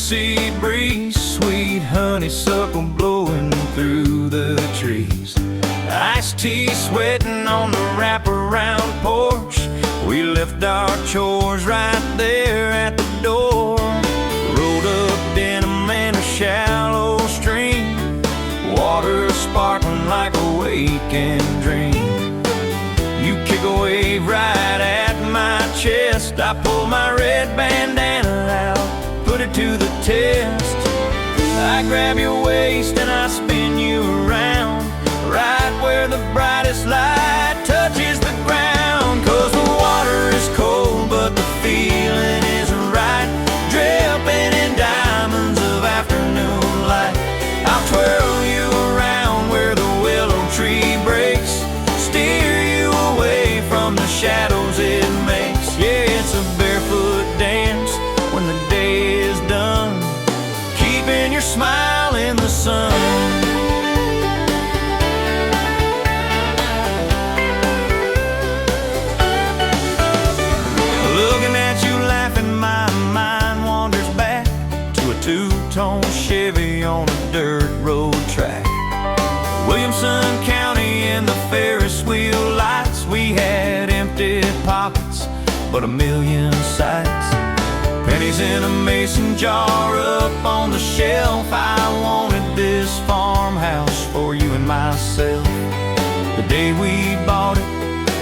sea breeze, sweet honeysuckle blowing through the trees. Iced tea sweating on the wraparound porch. We left our chores right there at the door. Rolled up denim and a shallow stream, water sparkling like a waking dream. You kick a wave right at my chest. I pull my red bandana out, put it to the test. I grab your waist and I spin you around, right where the brightest light touches the ground. 'Cause the water is cold but the feeling is right, dripping in diamonds of afternoon light. I'll twirl you around where the willow tree breaks, steer you away from the shadows it makes. Yeah, it's a barefoot dance when the day is done, keeping your smile in the sun. Two-tone Chevy on a dirt road track, Williamson County and the Ferris wheel lights. We had empty pockets but a million sights. Pennies in a mason jar up on the shelf. I wanted this farmhouse for you and myself. The day we bought it,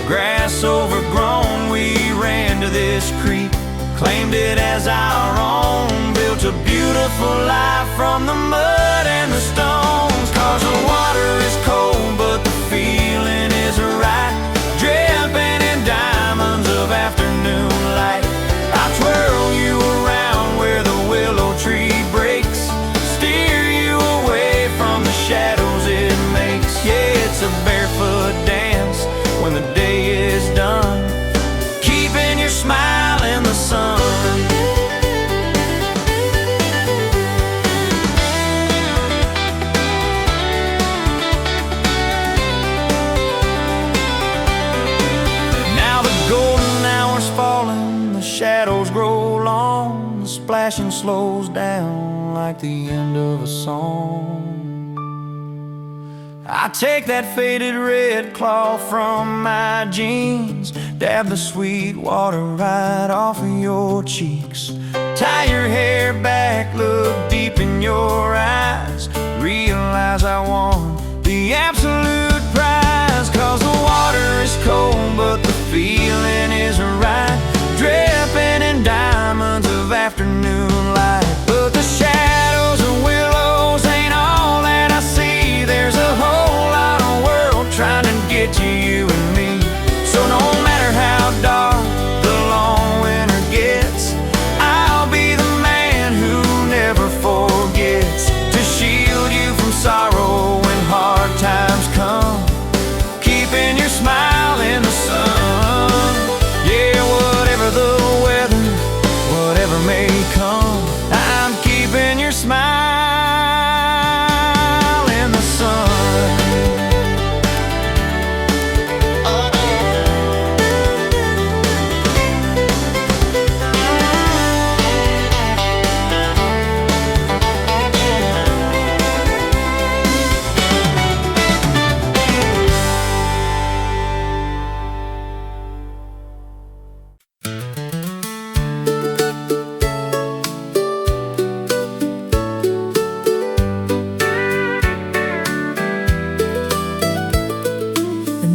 grass overgrown, we ran to this creek, claimed it as our own, built a beautiful life from the mud and the stones. 'Cause the water is cold but the feeling is right, dripping in diamonds of afternoon light. I twirl you around where the willow tree breaks, steer you away from the shadows it makes. Yeah, it's a barefoot dance when the day is done, keeping your smile in the sun. Now the golden hour's falling, the shadows grow long, the splashing slows down like the end of a song. I take that faded red cloth from my jeans, dab the sweet water right off of your cheeks, tie your hair back, look deep in your eyes, realize I won the absolute prize. 'Cause the water is cold but the feeling is right, dripping in diamonds of afternoon light. But the shadows of willows ain't all that I see. There's a whole lot of world trying to get to you and me. So no matter how dark the long winter gets, I'll be the man who never forgets to shield you from sorrow when hard times come, keeping your smile in the sun. Yeah, whatever the weather, whatever may come, I'm keeping your smile in the sun.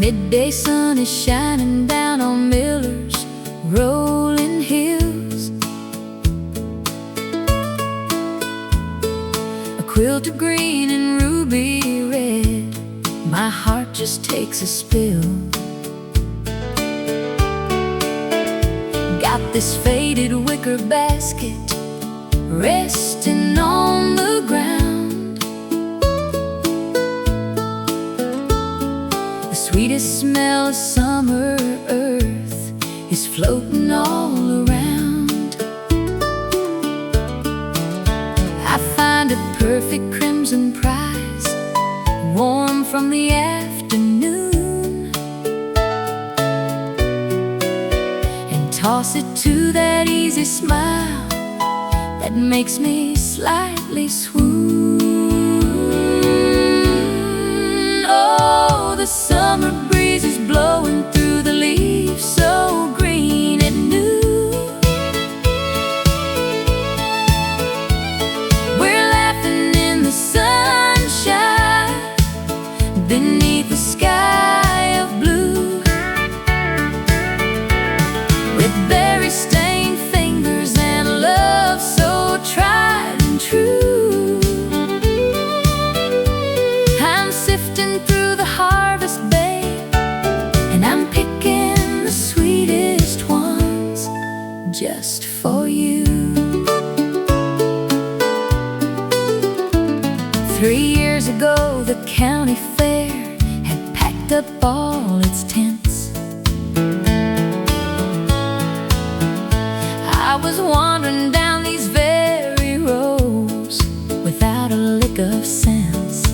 Midday sun is shining down on Miller's rolling hills. A quilt of green and ruby red, my heart just takes a spill. Got this faded wicker basket resting on the ground. The sweetest smell of summer earth is floating all around. I find a perfect crimson prize, warm from the afternoon, and toss it to that easy smile that makes me slightly swoon. Oh, the summer breeze is blowing through the leaves, so green and new. We're laughing in the sunshine beneath the sky of blue, with berry-stained fingers and love so tried and true. I'm sifting through the harvest bay, and I'm picking the sweetest ones just for you. 3 years ago, the county fair had packed up all its tents. I was wandering down these very roads without a lick of sense.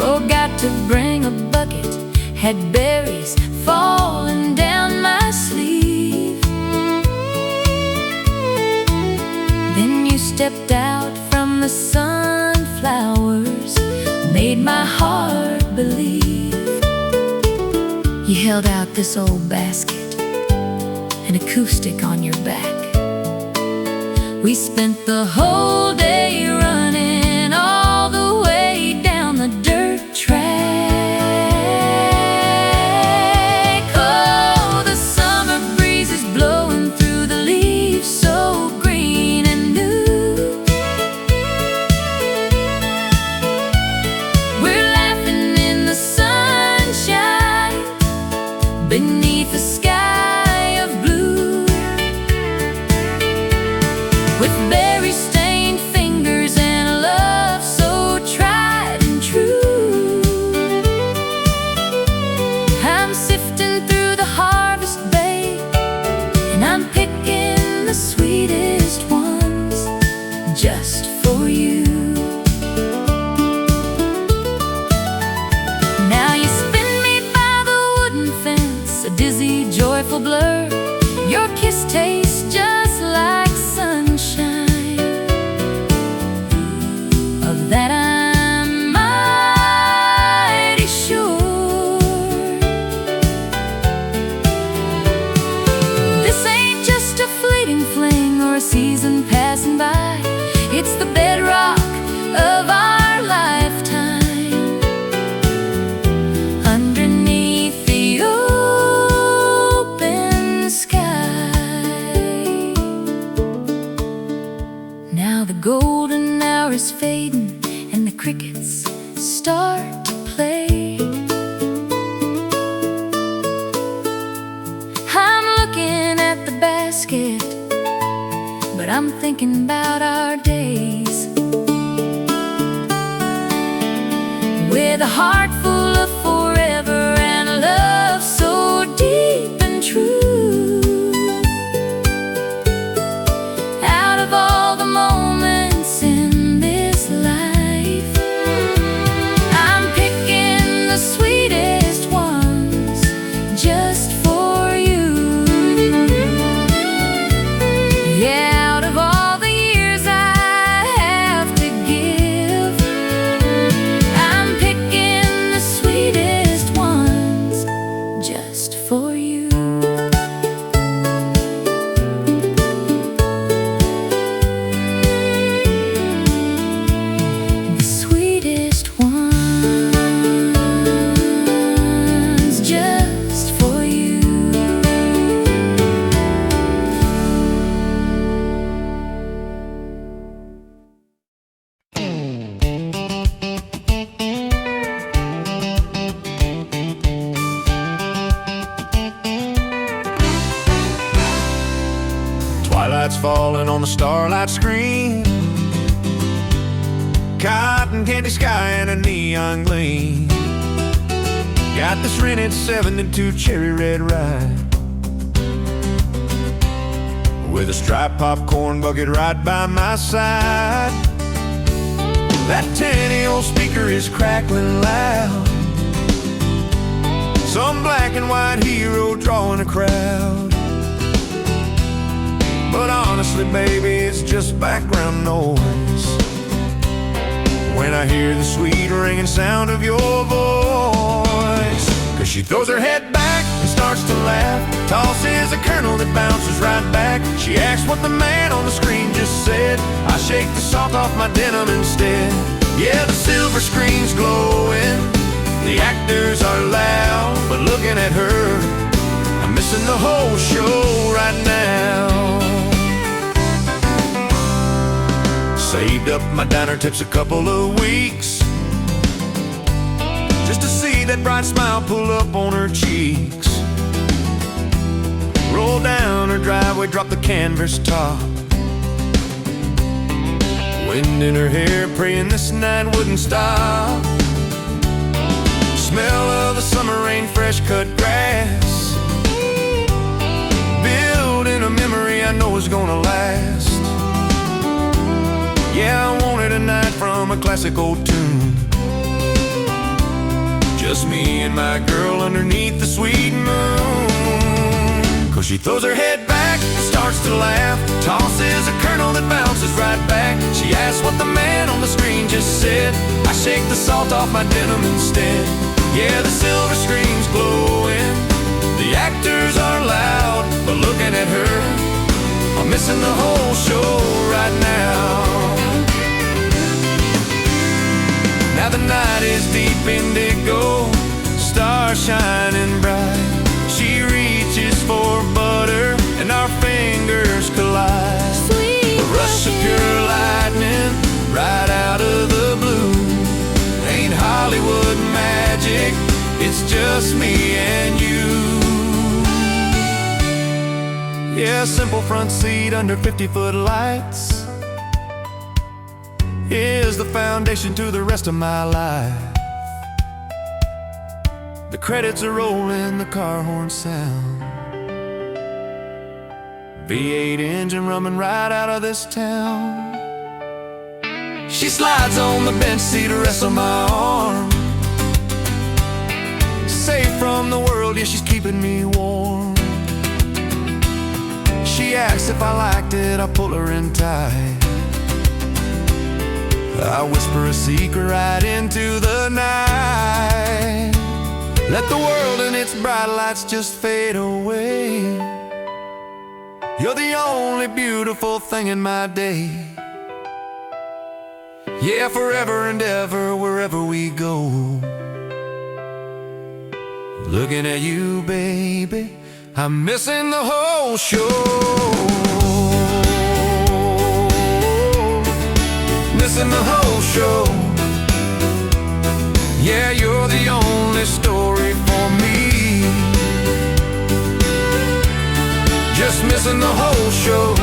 Forgot to bring a bucket, had berries falling down my sleeve. Then you stepped out from the sunflowers, made my heart believe. You held out this old basket, an acoustic on your back. We spent the whole day running all the way down the dirt track. Oh, the summer breeze is blowing through the leaves, so green and new. We're laughing in the sunshine beneath the sky of blue, with berry-stained fingers and a love so tried and true. I'm sifting through the harvest bay, and I'm picking the sweetest ones just for you. Now you spin me by the wooden fence, a dizzy, joyful blur. Your kiss tastes just like sunshine. Of that I'm mighty sure. This ain't just a fleeting fling or a season passing by. It's the bedrock of our lifetime. Underneath the open sky, now the golden hour is fading and the crickets start to play. I'm looking at the basket, but I'm thinking about our days, with a heart full of forever and a love so deep and true. Out of all the moments in this life, I'm picking the sweetest ones just for you. Yeah, out of all the years I have to give, I'm picking the sweetest ones just for you. The sweetest ones just for you. Twilight's falling on the starlight screen, cotton candy sky and a neon gleam. Got this rented 72 cherry red ride, with a striped popcorn bucket right by my side. That tinny old speaker is crackling loud, some black and white hero drawing a crowd. but honestly, baby, it's just background noise when I hear the sweet ringing sound of your voice. Cause she throws her head back and starts to laugh, tosses a kernel that bounces right back. She asks what the man on the screen just said. I shake the salt off my denim instead. Yeah, the silver screen's glowing, the actors are loud, but looking at her, I'm missing the whole show right now. Saved up my diner tips a couple of weeks just to see that bright smile pull up on her cheeks. Roll down her driveway, drop the canvas top, wind in her hair, praying this night wouldn't stop. Smell of the summer rain, fresh cut grass, building a memory I know is gonna last. Yeah, I wanted a night from a classic old tune, just me and my girl underneath the sweet moon. Cause she throws her head back and starts to laugh, tosses a kernel that bounces right back. She asks what the man on the screen just said. I shake the salt off my denim instead. Yeah, the silver screen's glowing, the actors are loud, but looking at her, I'm missing the whole show right now. Now the night is deep indigo, stars shining bright. She reaches for butter and our fingers collide. Sweet A rush of pure lightning right out of the blue. Ain't Hollywood magic, it's just me and you. Yeah, simple front seat under 50-foot lights is the foundation to the rest of my life. The credits are rolling, the car horn sound, V8 engine rumbling right out of this town. She slides on the bench seat to rest on my arm, safe from the world, yeah, she's keeping me warm. She asks if I liked it, I pull her in tight, I whisper a secret right into the night. Let the world and its bright lights just fade away. You're the only beautiful thing in my day. Yeah, forever and ever, wherever we go. Looking at you, baby, I'm missing the whole show. Missing the whole show. Yeah, you're the only story for me. Just missing the whole show.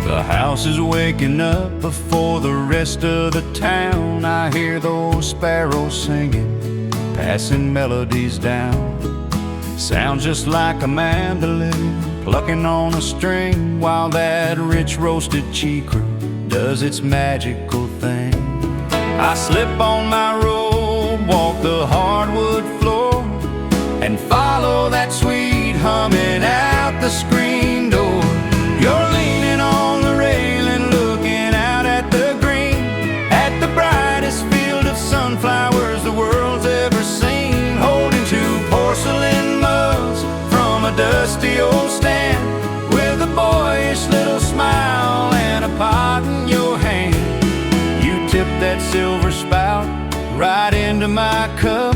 The house is waking up before the rest of the town. I hear those sparrows singing, passing melodies down. Sounds just like a mandolin plucking on a string, while that rich roasted chicory does its magical thing. I slip on my robe, walk the hardwood floor, and follow that sweet humming out the screen door. You're leaning on rusty old stand with a boyish little smile and a pot in your hand. You tipped that silver spout right into my cup,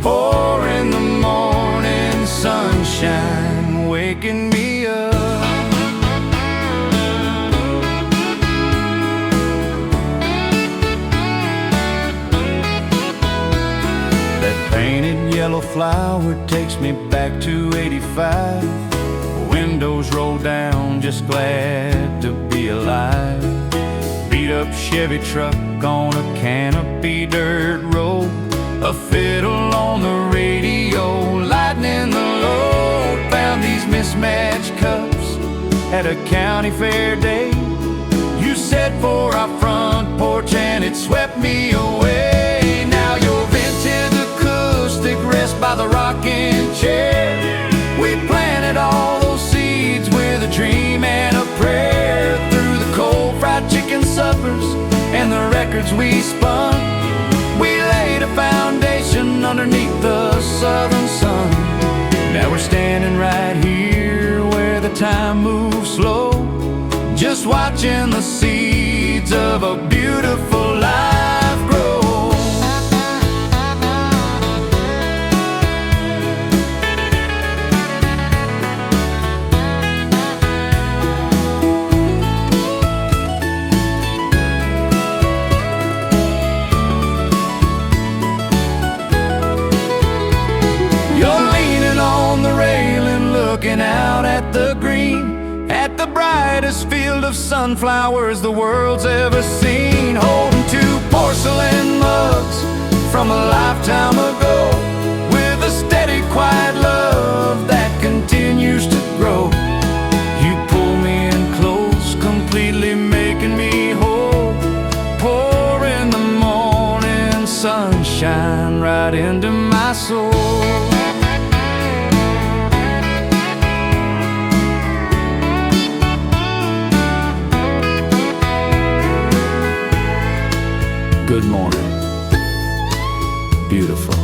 pouring the morning sunshine, waking me up. That painted yellow flower takes me back to '85. Windows roll down, just glad to be alive. Beat up Chevy truck on a canopy dirt road, a fiddle on the radio, lightening the load. Found these mismatched cups at a county fair day. You said for our front porch and it swept me away. Now your vintage acoustic rests by the rocking chair. We planted all those seeds with a dream and a prayer. Through the cold fried chicken suppers and the records we spun, we laid a foundation underneath the southern sun. Now we're standing right here where the time moves slow, just watching the seeds of a beautiful life grow. Looking out at the green, at the brightest field of sunflowers the world's ever seen. Holding two porcelain mugs from a lifetime ago, with a steady, quiet love that continues to grow. You pull me in close, completely making me whole, pouring the morning sunshine right into my soul. Good morning, beautiful.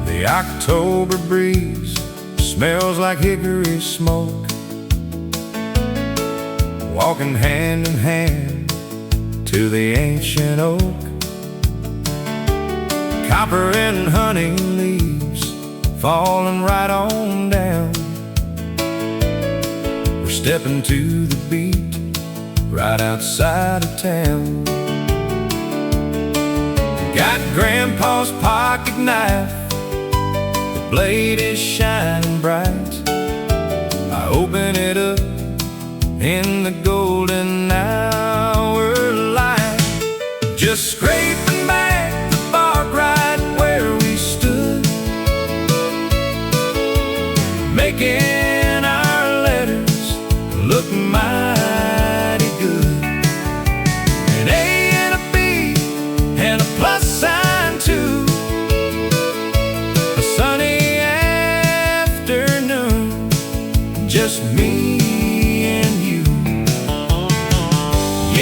The October breeze smells like hickory smoke, walking hand in hand to the ancient oak. Copper and honey leaves falling right on down. We're stepping to the beat right outside of town. Got Grandpa's pocket knife, the blade is shining bright. I open it up in the golden hour light, just scraping back the bark right where we stood, making our letters look mighty good. An A and a B and a plus sign too. A sunny afternoon, just me.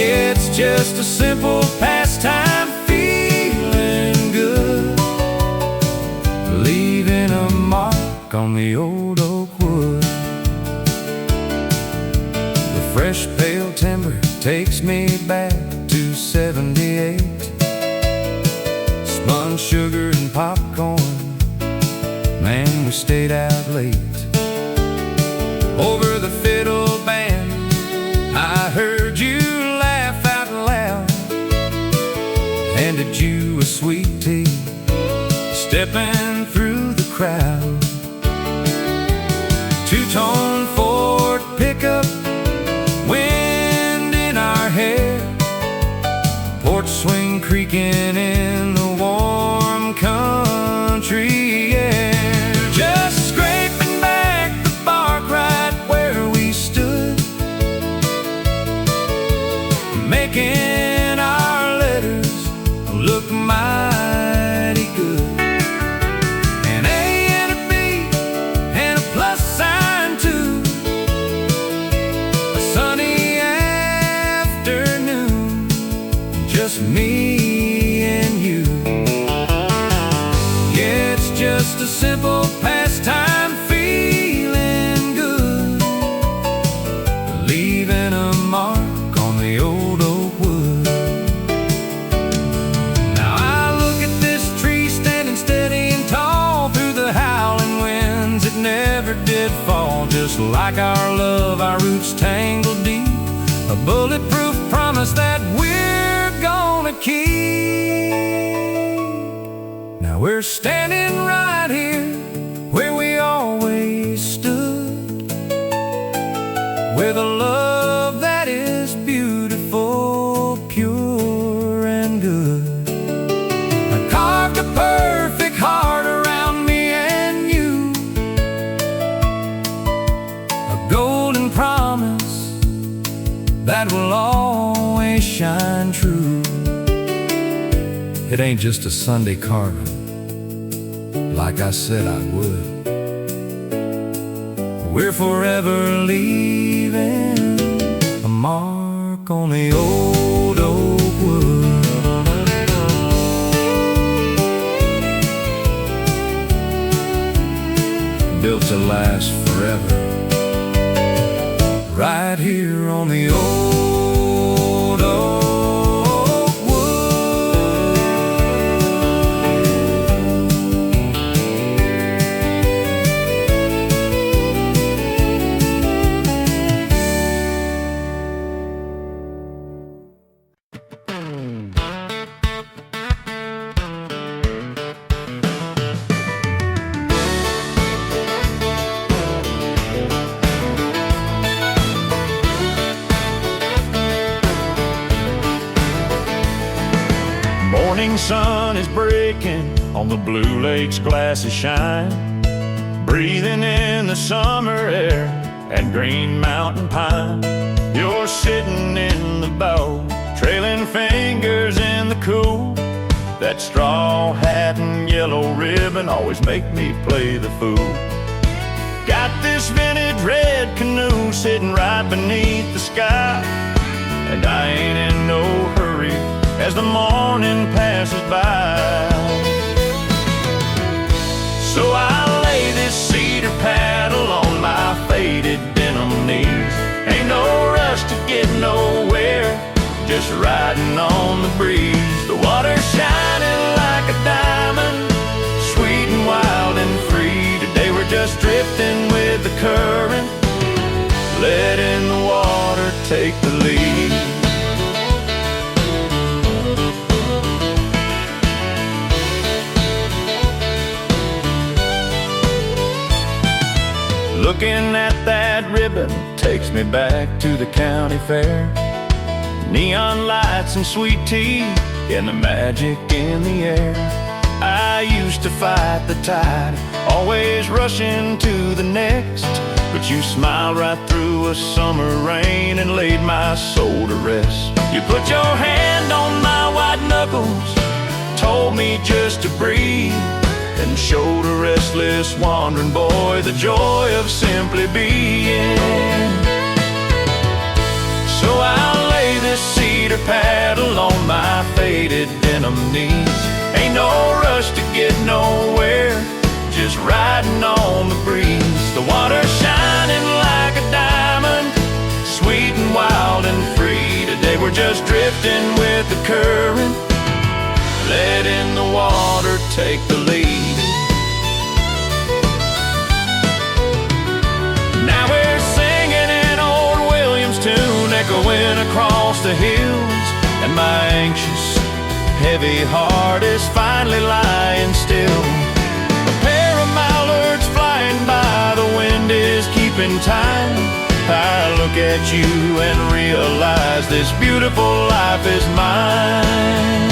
It's just a simple pastime, feeling good, leaving a mark on the old oak wood. The fresh pale timber takes me back to '78. Spun sugar and popcorn, man, we stayed out late. Over the fiddle band, I heard you laugh out loud, handed you a sweet tea, stepping through the crowd. Two-tone Ford pickup, wind in our hair, porch swing creaking in the warm country air. Just scraping back the bark right where we stood, making our letters look mighty Just like our love, our roots tangled deep, a bulletproof promise that we're gonna keep. Now we're standing right here where we always stood, with a love that is beautiful, pure and good. I carved a perfect heart around me and you, a golden promise that will always shine true. It ain't just a Sunday carving, like I said I would. We're forever leaving a mark on the old oak wood. Built to last forever, right here on the old oak wood. Morning sun is breaking on the blue lake's glassy shine, breathing in the summer air and green mountain pine. You're sitting in the bow, trailing fingers in the cool. That straw hat and yellow ribbon always make me play the fool. Got this vintage red canoe sitting right beneath the sky, and I ain't in no hurry as the morning passes by. So I lay this cedar paddle on my faded denim knees. Ain't no rush to get nowhere, just riding on the breeze. The water's shining like a diamond, sweet and wild and free. Today we're just drifting with the current, letting the water take the lead. Looking at that ribbon takes me back to the county fair. Neon lights and sweet tea and the magic in the air. I used to fight the tide, always rushing to the next, but you smiled right through a summer rain and laid my soul to rest. You put your hand on my white knuckles, told me just to breathe, and showed a restless wandering boy the joy of simply being. So I'll lay this cedar paddle on my faded denim knees. Ain't no rush to get nowhere, just riding on the breeze. The water's shining like a diamond, sweet and wild and free. Today we're just drifting with the current, letting the water take the lead. Now we're singing an old Williams tune echoing across the hills, and my anxious, heavy heart is finally lying still. A pair of mallards flying by, the wind is keeping time. I look at you and realize this beautiful life is mine.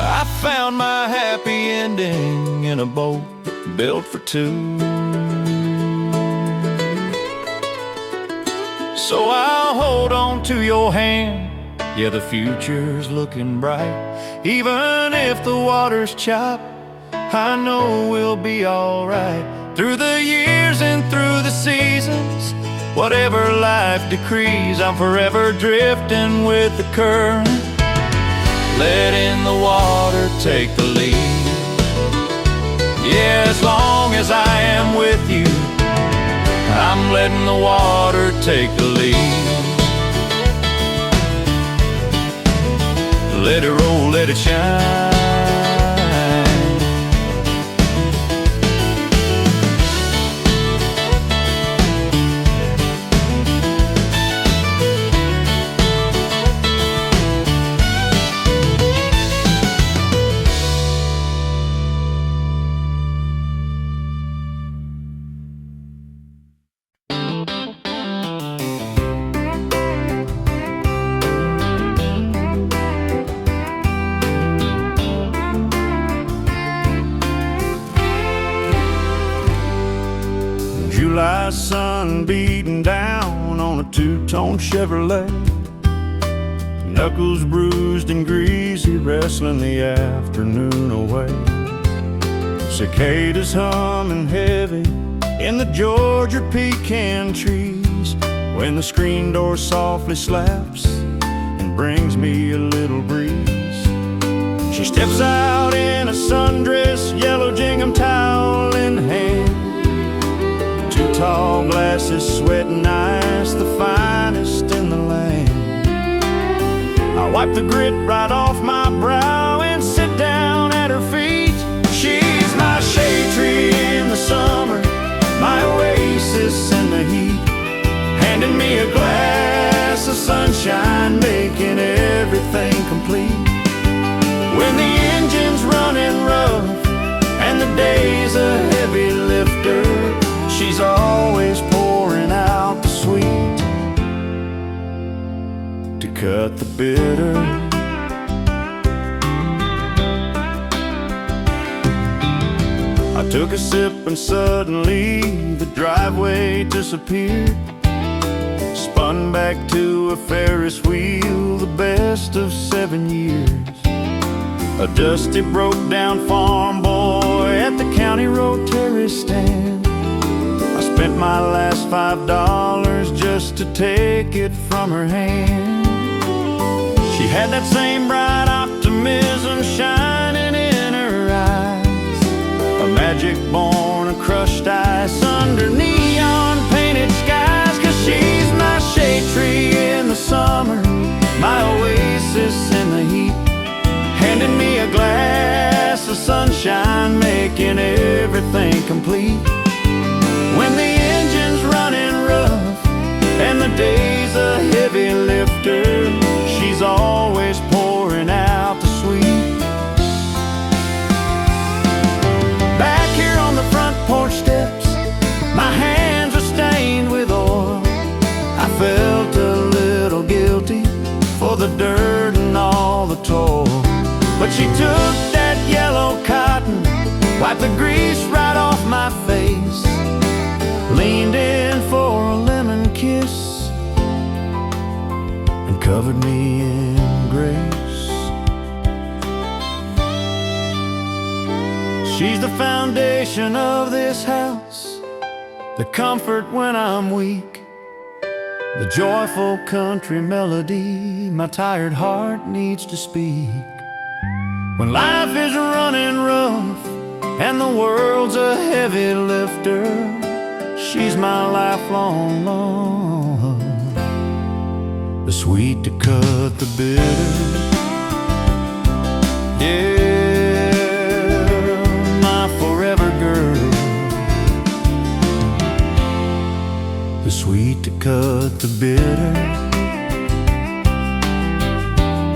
I found my happy ending in a boat built for two. So I'll hold on to your hand, yeah, the future's looking bright. Even if the water's chopped, I know we'll be alright. Through the years and through the seasons, whatever life decrees, I'm forever drifting with the current, letting the water take the lead. Yeah, as long as I am with you, I'm letting the water take the lead. Let it roll, let it shine. sun beating down on a two-tone Chevrolet. Knuckles bruised and greasy, wrestling the afternoon away. Cicadas humming heavy in the Georgia pecan trees, when the screen door softly slaps and brings me a little breeze. She steps out in a sundress, yellow gingham towel in hand, two tall glasses, sweating ice, the finest in the land. I wipe the grit right off my brow and sit down at her feet. She's my shade tree in the summer, my oasis in the heat, handing me a glass of sunshine, making everything complete. When the engine's running rough and the day's a heavy lifter, she's always pouring out the sweet to cut the bitter. I took a sip and suddenly the driveway disappeared. Spun back to a Ferris wheel, the best of 7 years. A dusty, broke-down farm boy at the county road terrace stand. I spent my last $5 just to take it from her hand. She had that same bright optimism shining in her eyes, a magic born of crushed ice under neon-painted skies. 'Cause she's my shade tree in the summer, my oasis in the heat, handing me a glass of sunshine, making everything complete. When the engine's running rough and the day's a heavy lifter, she's always pouring out the sweet. Back here on the front porch steps, my hands are stained with oil. I felt a little guilty for the dirt and all the toil, but she took that yellow cotton, wiped the grease right off my face, leaned in for a lemon kiss, and covered me in grace. She's the foundation of this house, the comfort when I'm weak, the joyful country melody my tired heart needs to speak. When life is running rough and the world's a heavy lifter, she's my lifelong love, the sweet to cut the bitter. Yeah, my forever girl, the sweet to cut the bitter.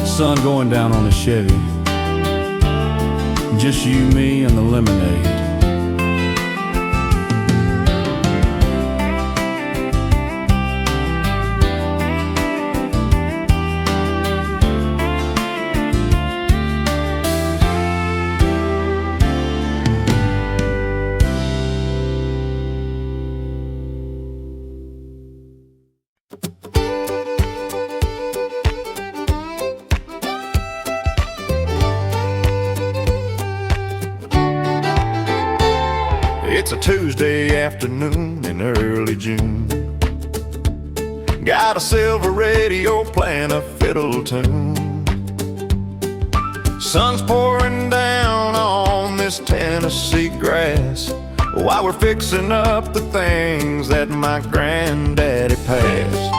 Sun going down on the Chevy, just you, me, and the lemonade. It's a Tuesday afternoon in early June. Got a silver radio playing a fiddle tune. Sun's pouring down on this Tennessee grass while we're fixing up the things that my granddaddy passed.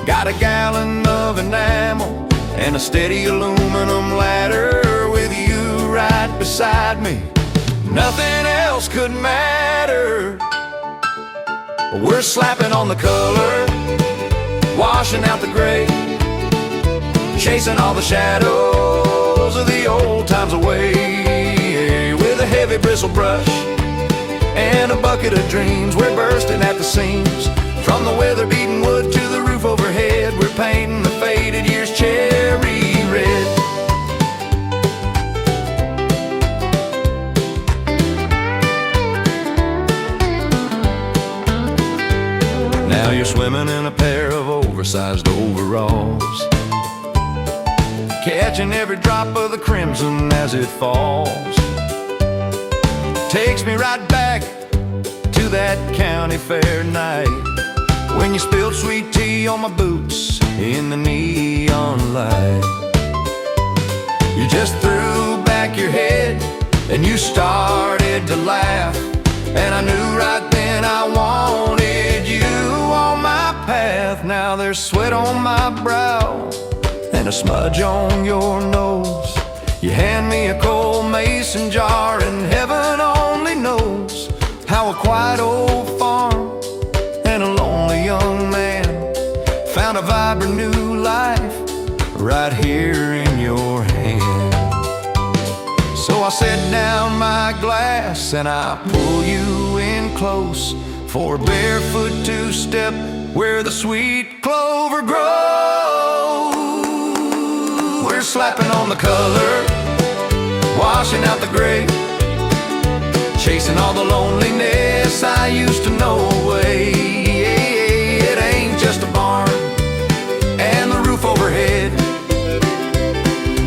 Got a gallon of enamel and a steady aluminum ladder with you right beside me. Nothing else could matter. We're slapping on the color, washing out the gray, chasing all the shadows of the old times away. With a heavy bristle brush and a bucket of dreams, we're bursting at the seams. From the weather-beaten wood to the roof overhead, we're painting the faded years cherry red. oversized overalls, catching every drop of the crimson as it falls. Takes me right back to that county fair night when you spilled sweet tea on my boots in the neon light. You just threw back your head and you started to laugh, and I knew right then I wanted you on my path. Now there's sweat on my brow and a smudge on your nose. You hand me a cold mason jar, and heaven only knows how a quiet old farm and a lonely young man found a vibrant new life right here in your hand. So I set down my glass and I pull you in close for a barefoot two-step where the sweet clover grows. We're slapping on the color, washing out the gray, chasing all the loneliness I used to know away. It ain't just a barn and the roof overhead,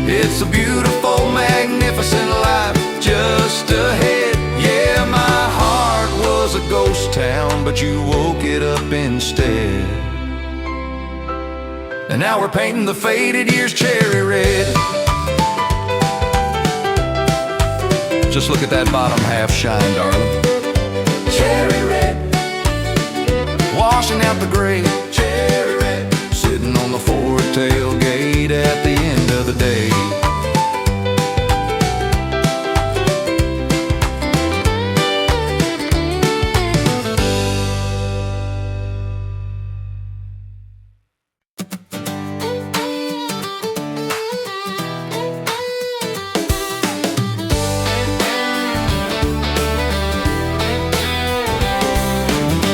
it's a beautiful, magnificent life just ahead. Yeah, my heart was a ghost town, but you woke it up instead. And now we're painting the faded years cherry red. Just look at that bottom half shine, darling. Cherry red. Washing out the gray. Cherry red. Sitting on the Ford tailgate at the end of the day.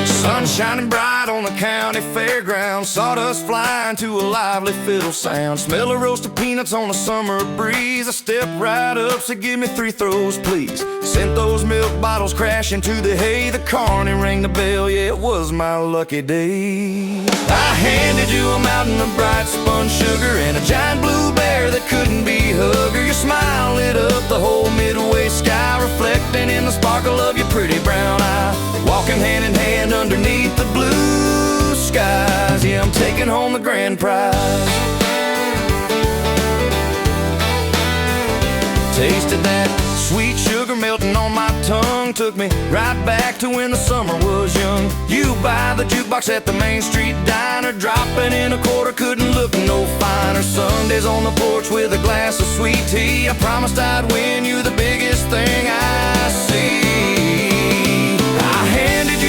Sun shining bright on the county fairground, sawdust flying to a lively fiddle sound. Smell of roasted peanuts on a summer breeze. I stepped right up, said give me 3 throws please. Sent those milk bottles crashing to the hay. The carney rang the bell, yeah it was my lucky day. I handed you a mountain of bright spun sugar and a giant blue bear that couldn't be hugger. Your smile lit up the whole midway sky, reflecting in the sparkle of your pretty brown eye. Walking hand in hand underneath the blue skies, yeah, I'm taking home the grand prize. Tasted that sweet sugar melting on my tongue, took me right back to when the summer was young. You by the jukebox at the Main Street diner, dropping in a quarter, couldn't look no finer. Sundays on the porch with a glass of sweet tea, I promised I'd win you the biggest thing I see.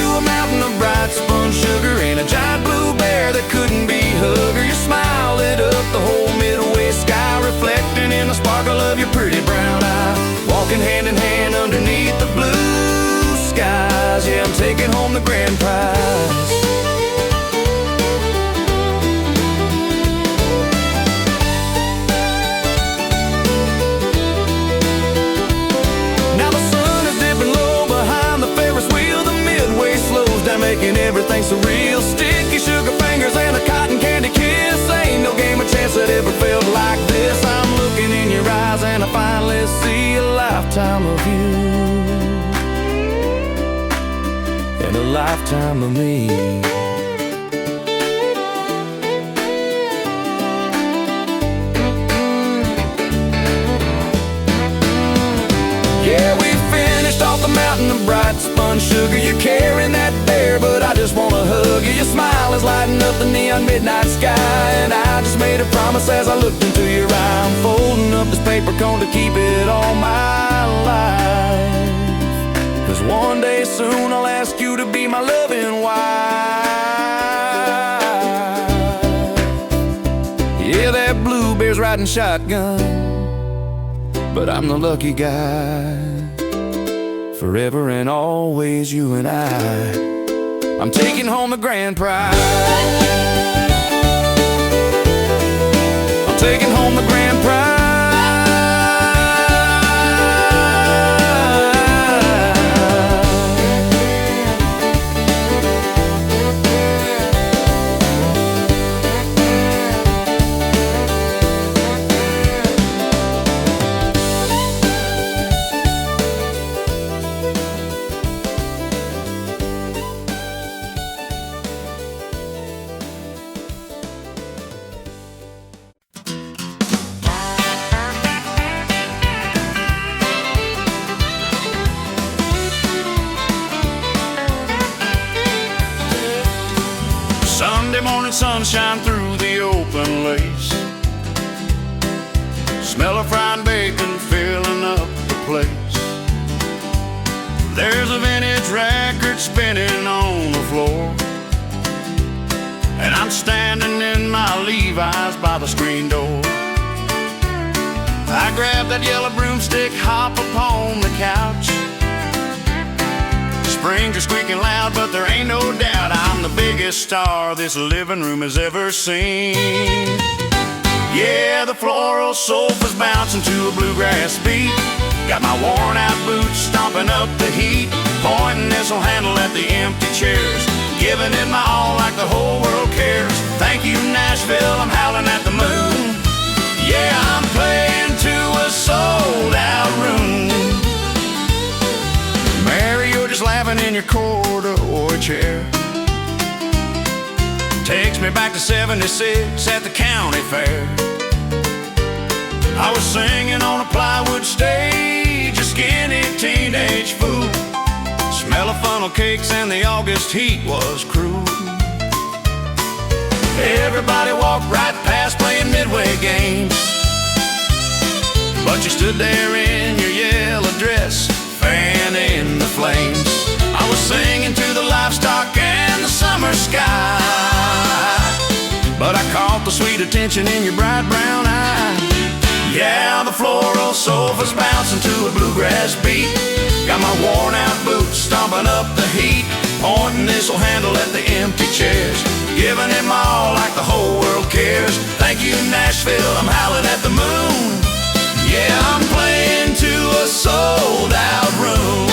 A mountain of bright spun sugar and a giant blue bear that couldn't be hugger. Your smile lit up the whole midway sky, reflecting in the sparkle of your pretty brown eye. Walking hand in hand underneath the blue skies, yeah, I'm taking home the grand prize. Making everything surreal. Sticky sugar fingers and a cotton candy kiss. Ain't no game of chance that ever felt like this. I'm looking in your eyes and I finally see a lifetime of you and a lifetime of me. Yeah, we finished off the mountain of bright spun sugar. You're carrying that bear, but I just wanna hug you. Your smile is lighting up the neon midnight sky, and I just made a promise as I looked into your eye. I'm folding up this paper cone to keep it all my life, 'cause one day soon I'll ask you to be my loving wife. Yeah, that blue bear's riding shotgun, but I'm the lucky guy. Forever and always you and I'm taking home the grand prize. I'm taking home the grand prize. sunshine through the open lace. Smell of fried bacon filling up the place. There's a vintage record spinning on the floor, and I'm standing in my Levi's by the screen door. I grab that yellow broomstick, hop upon the couch. Springs are squeaking loud, but there ain't no doubt I'm the biggest star this living room has ever seen. Yeah, the floral sofa's bouncing to a bluegrass beat. Got my worn out boots stomping up the heat, pointing this'll handle at the empty chairs, giving it my all like the whole world cares. Thank you, Nashville, I'm howling at the moon. Yeah, I'm playing to a sold out room. Mary, you're just laughing in your corduroy chair. Takes me back to 76 at the county fair. I was singing on a plywood stage, a skinny teenage fool. Smell of funnel cakes and the August heat was cruel. Everybody walked right past playing midway games, but you stood there in your yellow dress, fanning the flames. I was singing to the livestock and the summer sky, but I caught the sweet attention in your bright brown eye. Yeah, the floral sofa's bouncing to a bluegrass beat. Got my worn out boots stomping up the heat, pointing this'll handle at the empty chairs, giving it my all like the whole world cares. Thank you, Nashville, I'm howling at the moon. Yeah, I'm playing to a sold out room.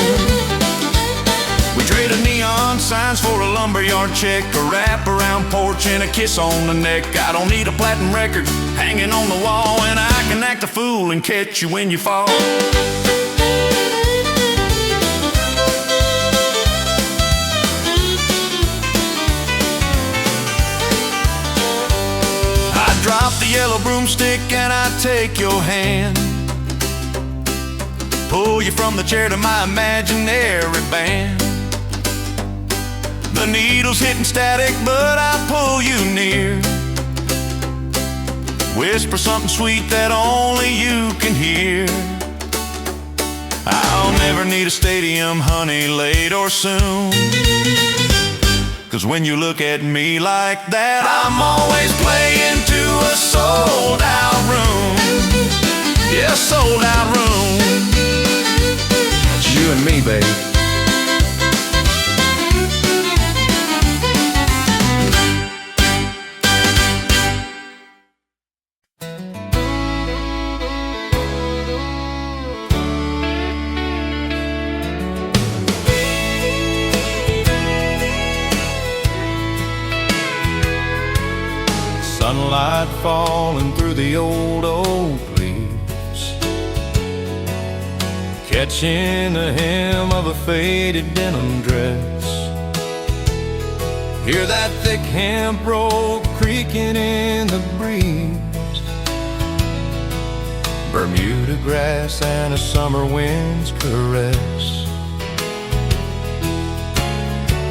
We traded neon signs for a lumberyard check, a wrap-around porch and a kiss on the neck. I don't need a platinum record hanging on the wall, and I can act a fool and catch you when you fall. I drop the yellow broomstick and I take your hand, pull you from the chair to my imaginary band. The needle's hitting static, but I pull you near, whisper something sweet that only you can hear. I'll never need a stadium, honey, late or soon, 'cause when you look at me like that, I'm always playing to a sold out room. Yeah, sold out room. It's you and me, babe. Sunlight falling through the old oak leaves, catching the hem of a faded denim dress. Hear that thick hemp rope creaking in the breeze, Bermuda grass and a summer wind's caress.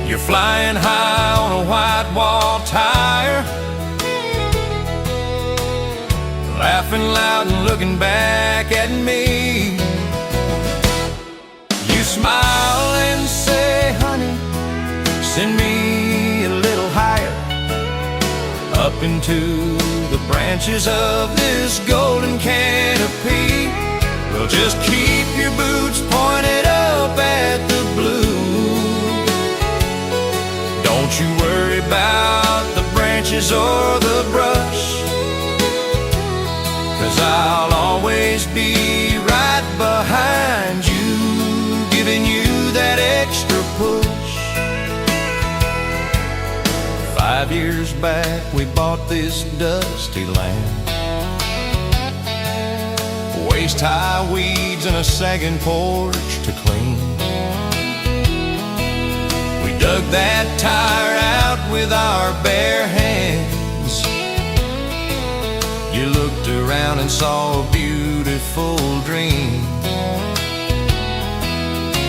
You're flying high on a white wall tire, laughing loud and looking back at me. You smile and say, honey, send me a little higher, up into the branches of this golden canopy. Well, just keep your boots pointed up at the blue. Don't you worry about the branches or the brush, 'cause I'll always be right behind you, giving you that extra push. 5 years back we bought this dusty land, waist-high weeds and a sagging porch to clean. We dug that tire out with our bare hands. You looked around and saw a beautiful dream,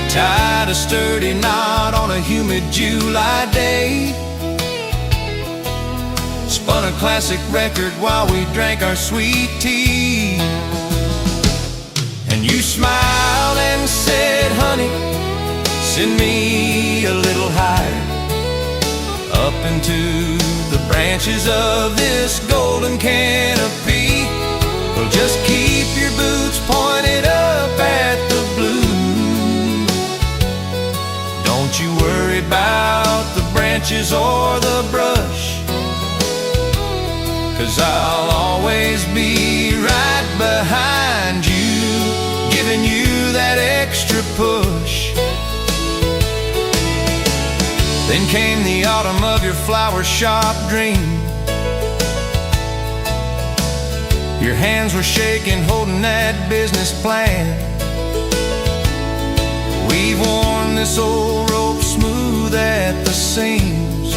tied a sturdy knot on a humid July day. spun a classic record while we drank our sweet tea. And you smiled and said, honey, send me a little higher, up into the branches of this golden canopy. Well, just keep your boots pointed up at the blue. Don't you worry about the branches or the brush, 'cause I'll always be right behind you, giving you that extra push. Then came the autumn of your flower shop dream. Your hands were shaking, holding that business plan. We've worn this old rope smooth at the seams,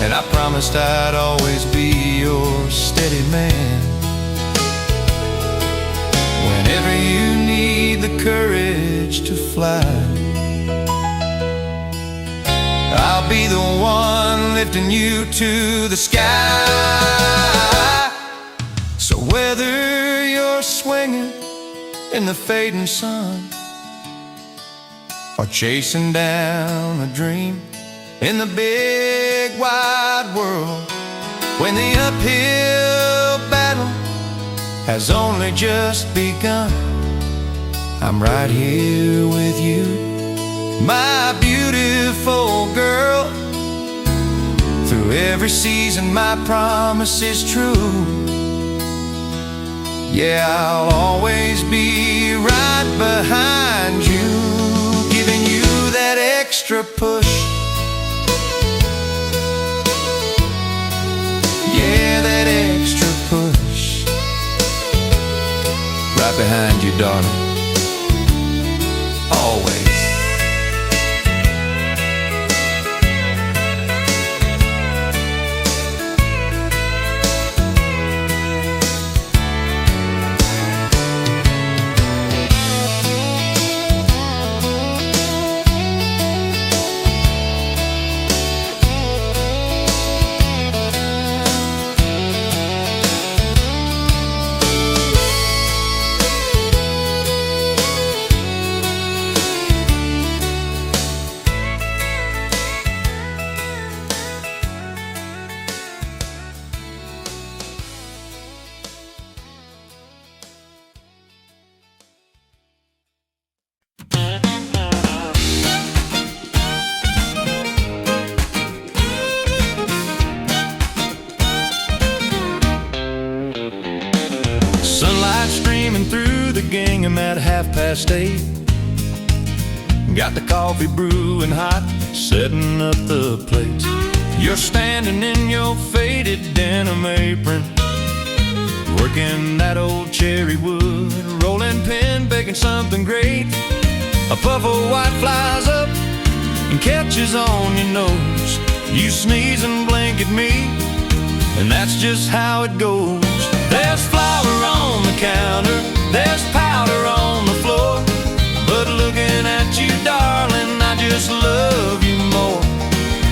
and I promised I'd always be your steady man. Whenever you need the courage to fly, I'll be the one lifting you to the sky. So whether you're swinging in the fading sun, or chasing down a dream in the big wide world, when the uphill battle has only just begun, I'm right here with you, my beautiful girl. Through every season my promise is true. Yeah, I'll always be right behind you, giving you that extra push. Yeah, that extra push. Right behind you, darling. Always. Gingham at 8:30. Got the coffee brewing hot, setting up the plates. You're standing in your faded denim apron, working that old cherry wood, rolling pin, baking something great. A puff of white flies up and catches on your nose. You sneeze and blink at me, and that's just how it goes. There's flour on the counter, there's powder on the floor, but looking at you, darling, I just love you more.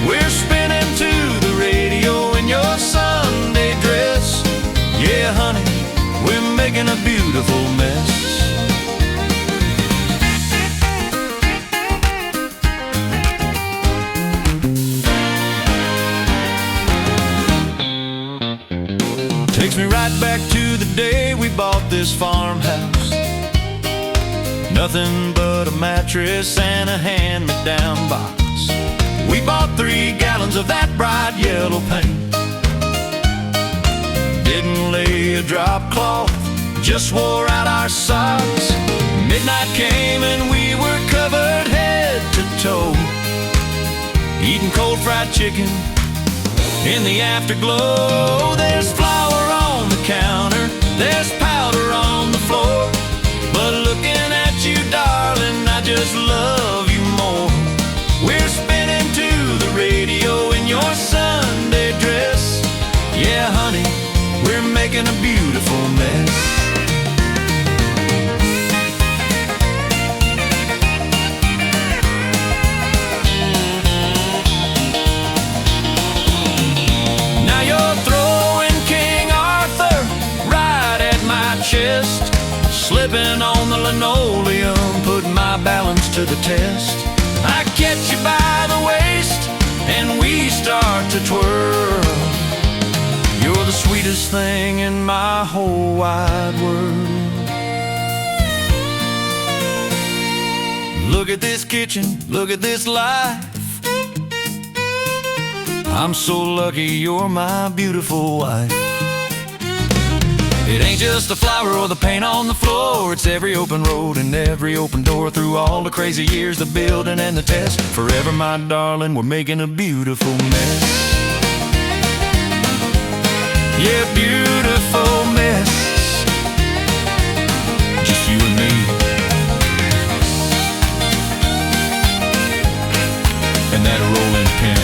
We're spinning to the radio in your Sunday dress. Yeah, honey, we're making a beautiful mess. Takes me right back to the day we bought this farmhouse. Nothing but a mattress and a hand-me-down box. We bought 3 gallons of that bright yellow paint. Didn't lay a drop cloth, just wore out our socks. Midnight came and we were covered head to toe, eating cold fried chicken in the afterglow. There's flour on the counter, there's powder on the floor, but looking at you, darling, I just love you more. We're spinning to the radio in your Sunday dress. Yeah, honey, we're making a beautiful mess. chest, slipping on the linoleum, putting my balance to the test. I catch you by the waist, and we start to twirl. You're the sweetest thing in my whole wide world. Look at this kitchen, look at this life. I'm so lucky you're my beautiful wife. It ain't just the flower or the paint on the floor. It's every open road and every open door, through all the crazy years, the building and the test. Forever, my darling, we're making a beautiful mess. Yeah, beautiful mess. Just you and me. And that rolling pin.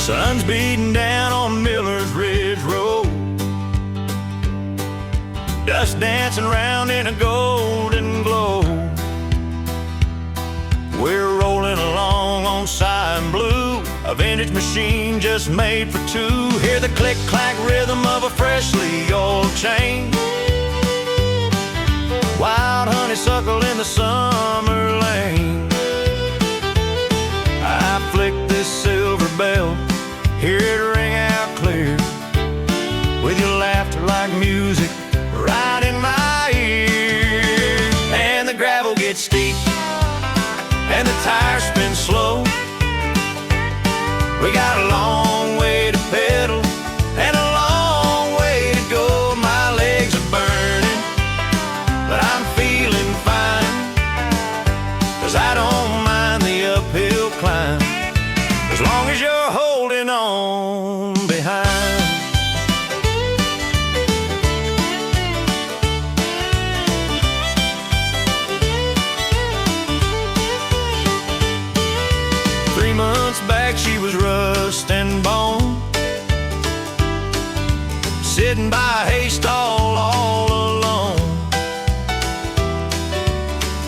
Sun's beating down on Miller's Ridge Road, dust dancing round in a golden glow. We're rolling along on cyan blue, a vintage machine just made for two. Hear the click-clack rhythm of a freshly oiled chain, wild honeysuckle in the summer lane. I flick this silver bell, hear it ring out clear, with your laughter like music right in my ear. And the gravel gets steep, and the tires spin slow. We got a long way to pedal, and a long way to go. My legs are burning, but I'm feeling fine, 'cause I don't mind the uphill climb, as long as you're holding on behind. Back she was rust and bone, sitting by a hay stall all alone.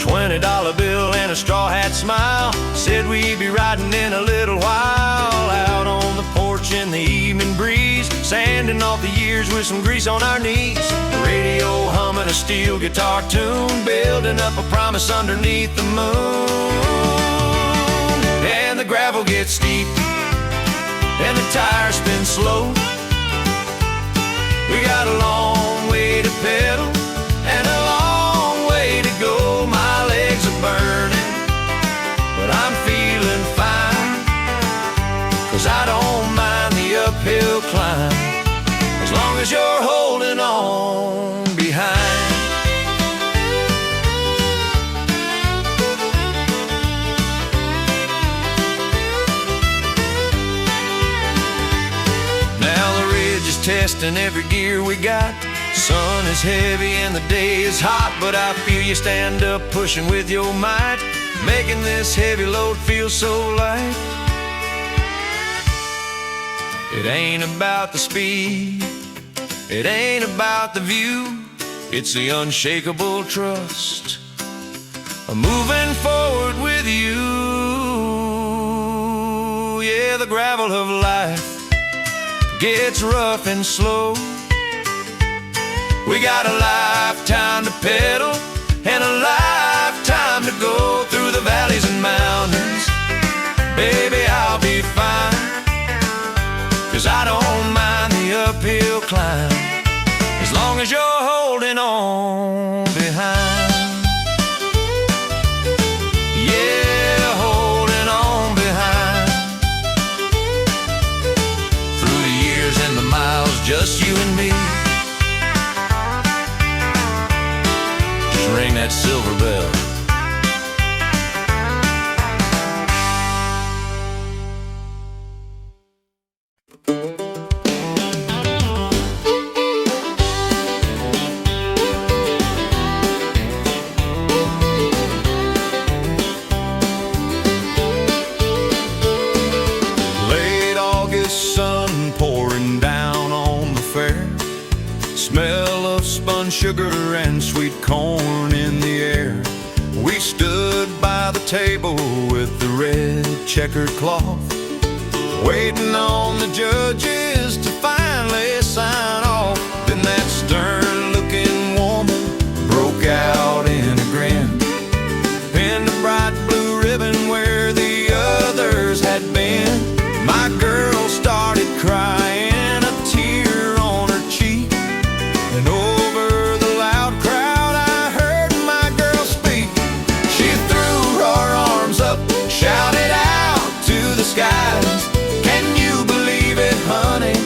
$20 bill and a straw hat smile, said we'd be riding in a little while. Out on the porch in the evening breeze, sanding off the years with some grease on our knees. The radio humming a steel guitar tune, building up a promise underneath the moon. And the gravel gets steep, and the tires spin slow. We got a long way to pedal, and a long way to go. My legs are burning, but I'm feeling fine, 'cause I don't mind the uphill climb, as long as you're holding on behind. Testing every gear we got. Sun is heavy and the day is hot, but I feel you stand up pushing with your might, making this heavy load feel so light. It ain't about the speed, it ain't about the view, it's the unshakable trust of moving forward with you. Yeah, the gravel of life gets rough and slow. We got a lifetime to pedal, and a lifetime to go through the valleys and mountains. Baby, I'll be fine, 'cause I don't mind the uphill climb, as long as you're holding on behind. Yeah, holding on behind. Through the years and the miles, just you and me. Just ring that silver bell. corn in the air. We stood by the table with the red checkered cloth, waiting on the judges to finally sign off. Then that stern-looking woman broke out in a grin, pinned a bright blue ribbon where the others had been. My girl started crying, a tear on her cheek, and over the loud crowd I heard my girl speak. She threw her arms up, shouted out to the skies, "Can you believe it, honey?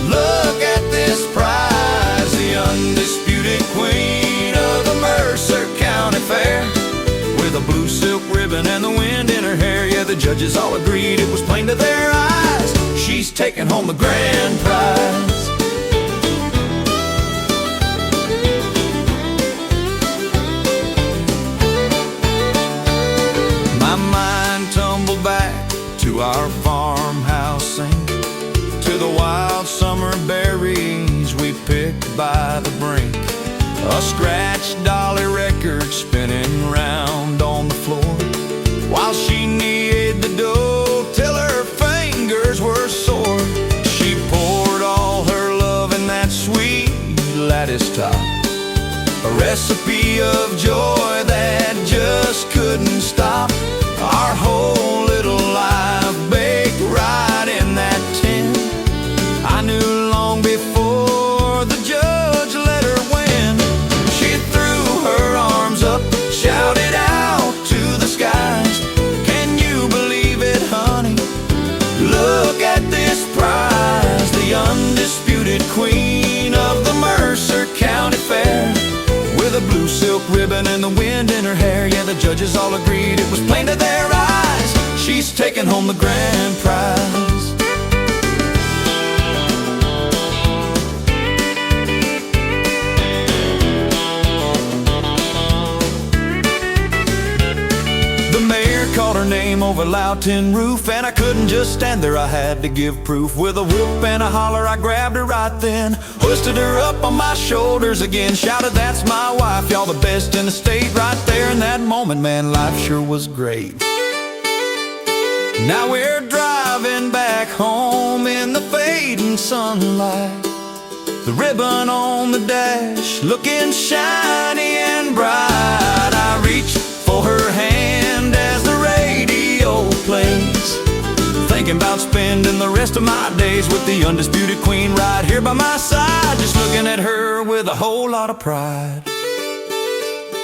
Look at this prize, the undisputed queen of the Mercer County Fair, with a blue silk ribbon and the wind in her hair." Yeah, the judges all agreed, it was plain to their eyes, she's taking home the grand prize. My mind tumbled back to our farmhouse scene, to the wild summer berries we picked by the brink, a scratched dolly record spinning round on the floor, while she kneaded the dough till her fingers were sore. She poured all her love in that sweet lattice top, a recipe of joy that just couldn't stop. Our whole little life baked right in that tin. I knew long before the judge let her win. She threw her arms up, shouted out to the skies, "Can you believe it, honey? Look at this prize, the undisputed queen of the Mercer County Fair, with a blue silk ribbon and the wind in her hair." Yeah, the judges all agreed, it was plain to their eyes, she's taking home the grand prize. The mayor called her name over loud tin roof, and I couldn't just stand there, I had to give proof. With a whoop and a holler, I grabbed her right then, hoisted her up on my shoulders again, shouted, "That's my wife, y'all the best in the state." Right there in that moment, man, life sure was great. Now we're driving back home in the fading sunlight, the ribbon on the dash looking shiny and bright. I reached for her hand as the radio plays, thinking about spending the rest of my days with the undisputed queen right here by my side, just looking at her with a whole lot of pride.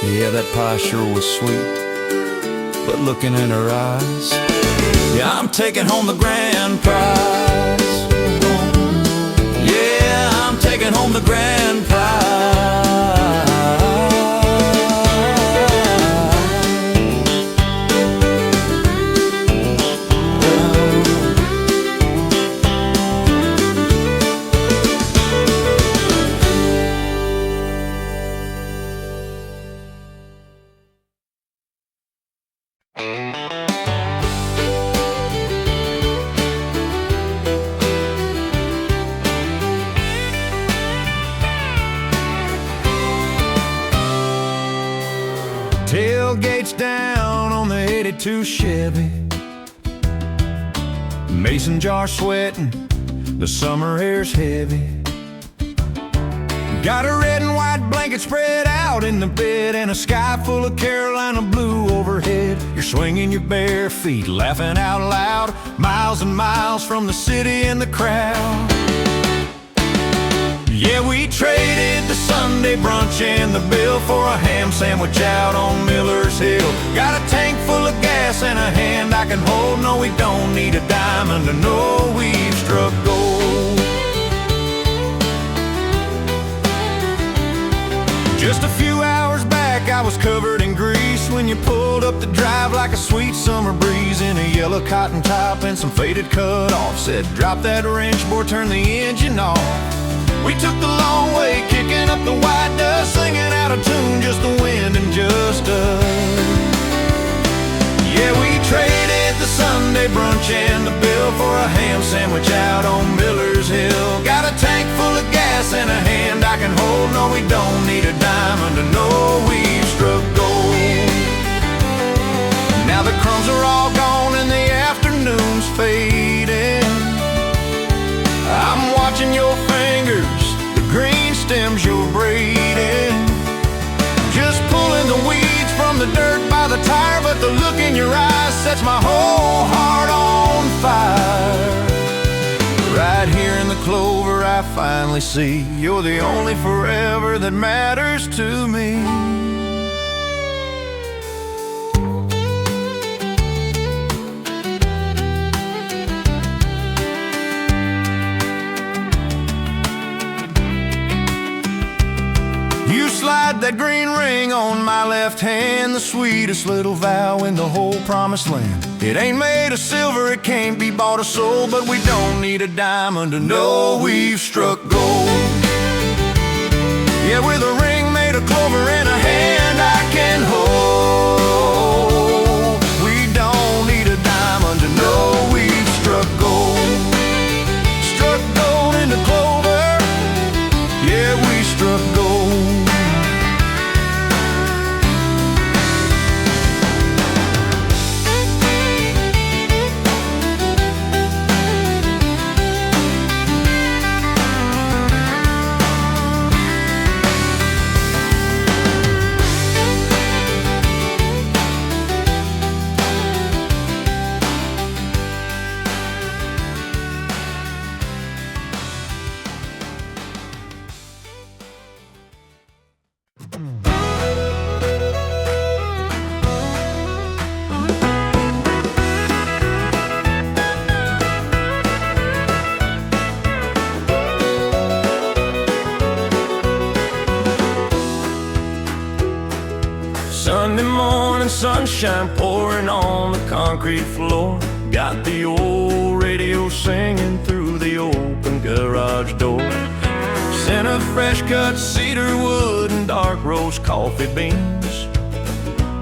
Yeah, that pie sure was sweet, but looking in her eyes, yeah, I'm taking home the grand prize. Yeah, I'm taking home the grand prize. Tailgates down on the 82 Chevy, mason jar sweating, the summer air's heavy. Got a red and white blanket spread out in the bed, and a sky full of Carolina blue overhead. You're swinging your bare feet, laughing out loud, miles and miles from the city and the crowd. Yeah, we traded the Sunday brunch and the bill for a ham sandwich out on Miller's Hill. Got a tank full of gas and a hand I can hold. No, we don't need a diamond to know we've struck gold. Just a few hours back I was covered in grease when you pulled up the drive like a sweet summer breeze, in a yellow cotton top and some faded cut-off. Said, "Drop that wrench, boy, turn the engine off." We took the long way, kicking up the white dust, singing out of tune, just the wind and just us. Yeah, we traded the Sunday brunch and the bill for a ham sandwich out on Miller's Hill. Got a tank full of gas and a hand I can hold. No, we don't need a diamond to know we've struck gold. Now the crumbs are all gone and the afternoon's fading. I'm watching your fingers, the green stems you're braiding. Just pulling the weeds from the dirt by the tire, but the look in your eyes sets my whole heart on fire. Right here in the clover I finally see you're the only forever that matters to me. You slide that green ring on my left hand, the sweetest little vow in the whole promised land. It ain't made of silver, it can't be bought or sold, but we don't need a diamond to know we've struck gold. Yeah, with a ring made of clover and a hand I can hold. We don't need a diamond to know we've struck gold. Struck gold in the clover, yeah, we struck gold. Sunday morning sunshine pouring on the concrete floor. Got the old radio singing through the open garage door. Scent of fresh cut cedar wood and dark roast coffee beans.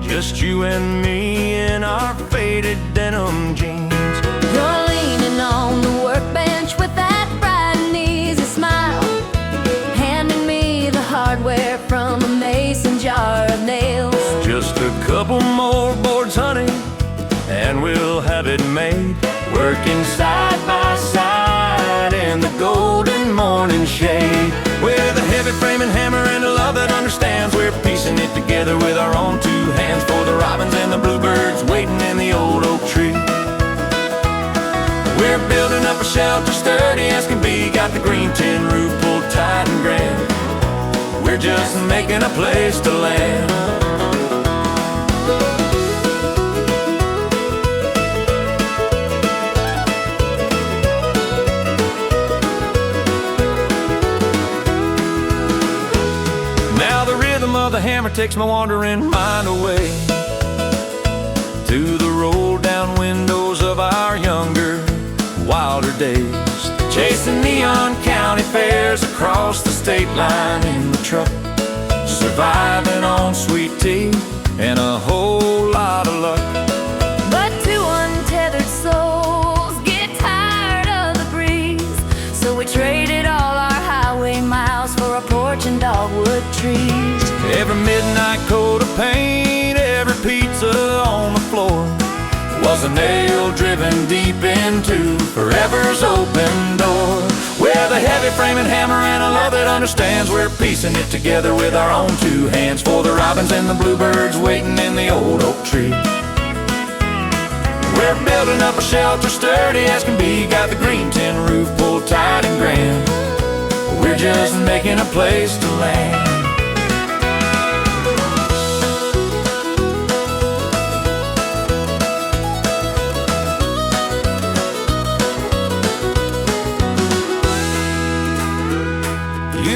Just you and me in our faded denim jeans. You're leaning on the workbench with that bright and easy smile, handing me the hardware from a mason jar of nails. Just a couple more boards, honey, and we'll have it made. Working side by side in the golden morning shade, with a heavy frame and hammer and a love that understands. We're piecing it together with our own two hands, for the robins and the bluebirds waiting in the old oak tree. We're building up a shelter sturdy as can be, got the green tin roof pulled tight and grand. We're just making a place to land. The hammer takes my wandering mind away to the rolled down windows of our younger, wilder days, chasing neon county fairs across the state line in the truck, surviving on sweet tea and a whole lot of luck. But two untethered souls get tired of the breeze, so we traded all our highway miles for a porch and dogwood trees. Every midnight coat of paint, every pizza on the floor was a nail driven deep into forever's open door. With a heavy frame and hammer and a love that understands, we're piecing it together with our own two hands, for the robins and the bluebirds waiting in the old oak tree. We're building up a shelter sturdy as can be, got the green tin roof pulled tight and grand. We're just making a place to land.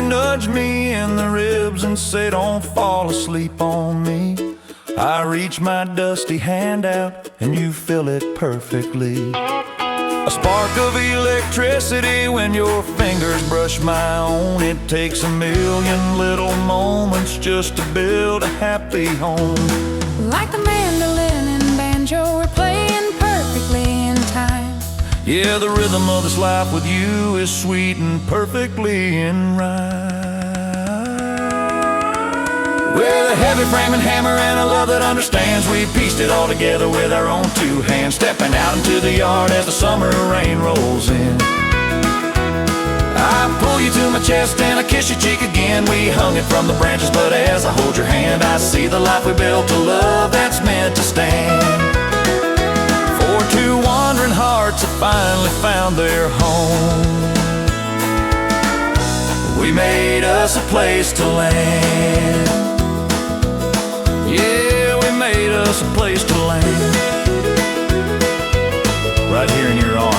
Nudge me in the ribs and say don't fall asleep on me. I reach my dusty hand out and you fill it perfectly. A spark of electricity when your fingers brush my own. It takes a million little moments just to build a happy home. Like the mandolin and banjo, we're playing perfectly in time. Yeah, the rhythm of this life with you is sweet and perfectly in rhyme. With a heavy framing hammer and a love that understands, we pieced it all together with our own two hands, stepping out into the yard as the summer rain rolls in. I pull you to my chest and I kiss your cheek again. We hung it from the branches, but as I hold your hand, I see the life we built, a love that's meant to stand. For two wandering hearts that finally found their home, we made us a place to land. Yeah, we made us a place to land. Right here in your arms.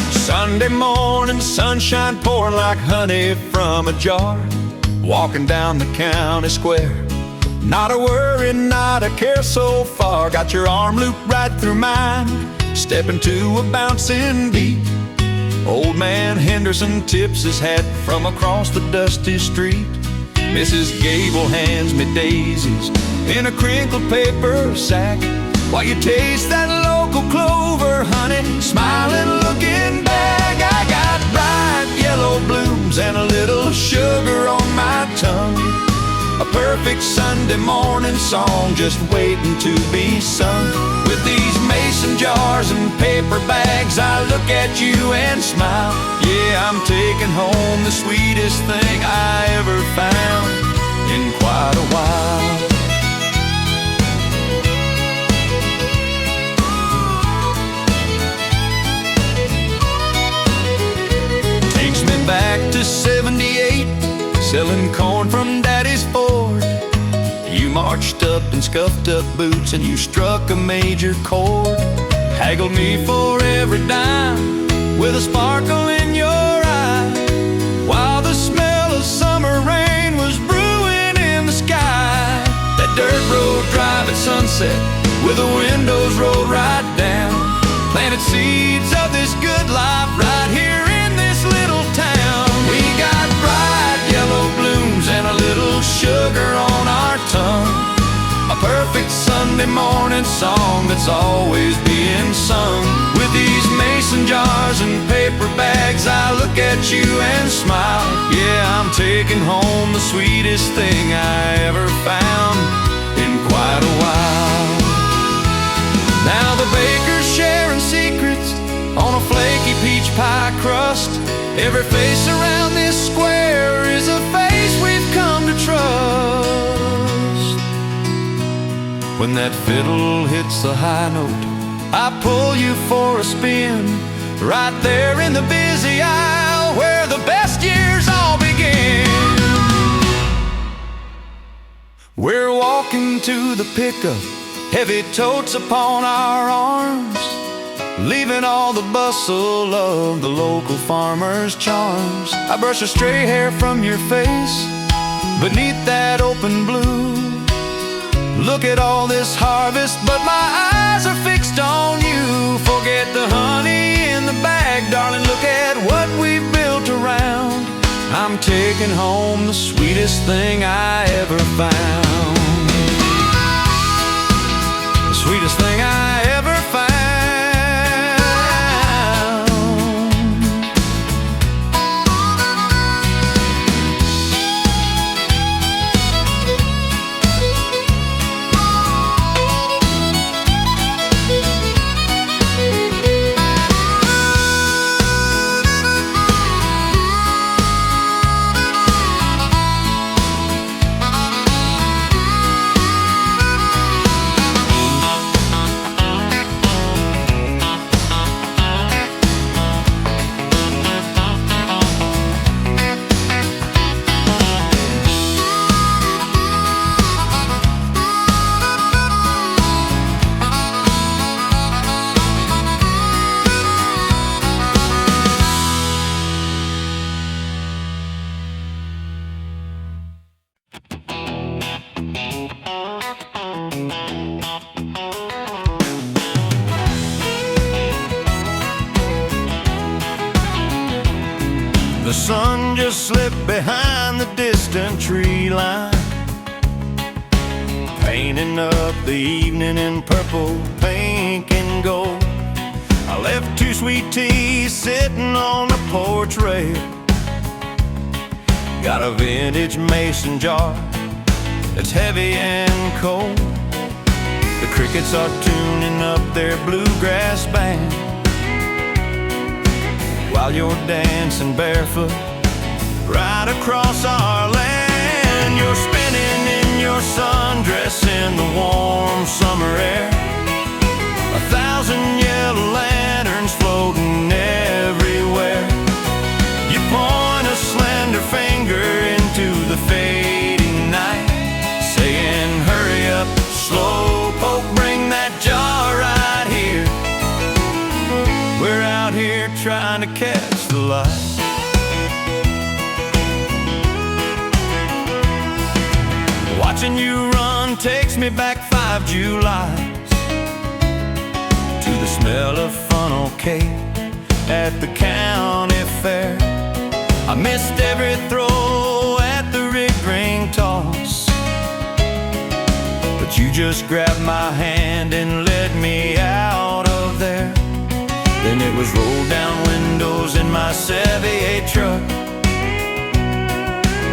Sunday morning, sunshine pouring like honey from a jar. Walking down the county square, not a worry, not a care so far. Got your arm looped right through mine, stepping to a bouncing beat. Old man Henderson tips his hat from across the dusty street. Mrs. Gable hands me daisies in a crinkled paper sack, while you taste that local clover, honey, smiling, looking back. I got bright yellow blooms and a little sugar on my tongue. A perfect Sunday morning song just waiting to be sung. With these mason jars and paper bags, I look at you and smile. Yeah, I'm taking home the sweetest thing I ever found in quite a while. Back to 78, selling corn from Daddy's Ford. You marched up in scuffed up boots and you struck a major chord. Haggled me for every dime with a sparkle in your eye, while the smell of summer rain was brewing in the sky. That dirt road drive at sunset with the windows rolled right down, planted seeds of this good life right here in this little town. We got bright yellow blooms and a little sugar on our tongue. A perfect Sunday morning song that's always being sung. With these mason jars and paper bags, I look at you and smile. Yeah, I'm taking home the sweetest thing I ever found in quite a while. Now the baker's sharing secrets on a flaky peach pie crust. Every face around this square is a face we've come to trust. When that fiddle hits the high note, I pull you for a spin, right there in the busy aisle where the best years all begin. We're walking to the pickup, heavy totes upon our arms, leaving all the bustle of the local farmer's charms. I brush a stray hair from your face beneath that open blue. Look at all this harvest, but my eyes are fixed on you. Forget the honey in the bag, darling, look at what we built around. I'm taking home the sweetest thing I ever found. The sweetest thing I ever found. The sun just slipped behind the distant tree line, painting up the evening in purple, pink, and gold. I left two sweet teas sitting on the porch rail. Got a vintage mason jar that's heavy and cold. The crickets are tuning up their bluegrass band, while you're dancing barefoot right across our land. You're spinning in your sundress in the warm summer air. 1,000 yellow lanterns floating everywhere. You point a slender finger into the fading night, saying, hurry up, slowpoke, bring that jar right here. We're out here trying to catch the light. Watching you run takes me back 5 Julys to the smell of funnel cake at the county fair. I missed every throw at the rigged ring toss, but you just grabbed my hand and led me out of there. Then it was roll down windows in my Chevy truck.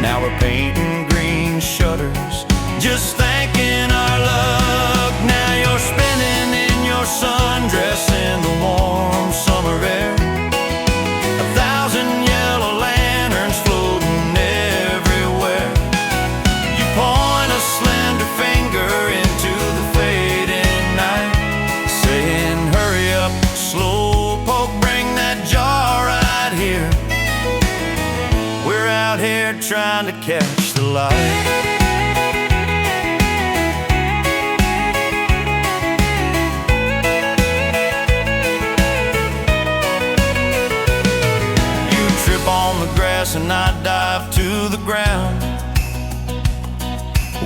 Now we're painting green shutters, just thanking our luck. Now you're spinning in your sundress in the warm summer air. 1,000 yellow lanterns floating everywhere. You point a slender finger into the fading night, saying, hurry up, slowpoke, bring that jar right here. We're out here trying to catch the light. And I dive to the ground.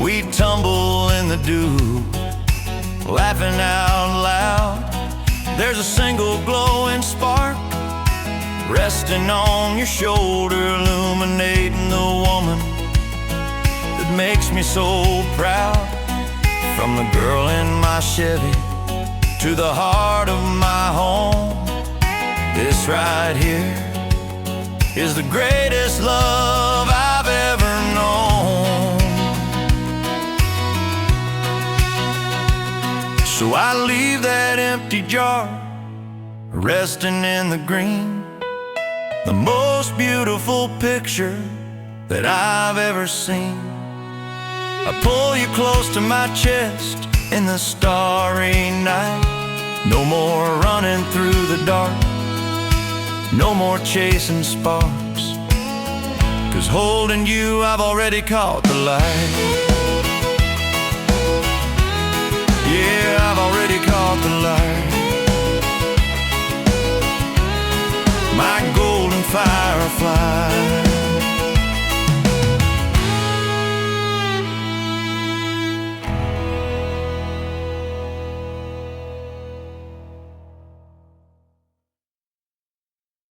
We tumble in the dew, laughing out loud. There's a single glowing spark resting on your shoulder, illuminating the woman that makes me so proud. From the girl in my Chevy to the heart of my home, this right here is the greatest love I've ever known. So I leave that empty jar resting in the green, the most beautiful picture that I've ever seen. I pull you close to my chest in the starry night. No more running through the dark, no more chasing sparks, 'cause holding you I've already caught the light. Yeah, I've already caught the light. My golden firefly.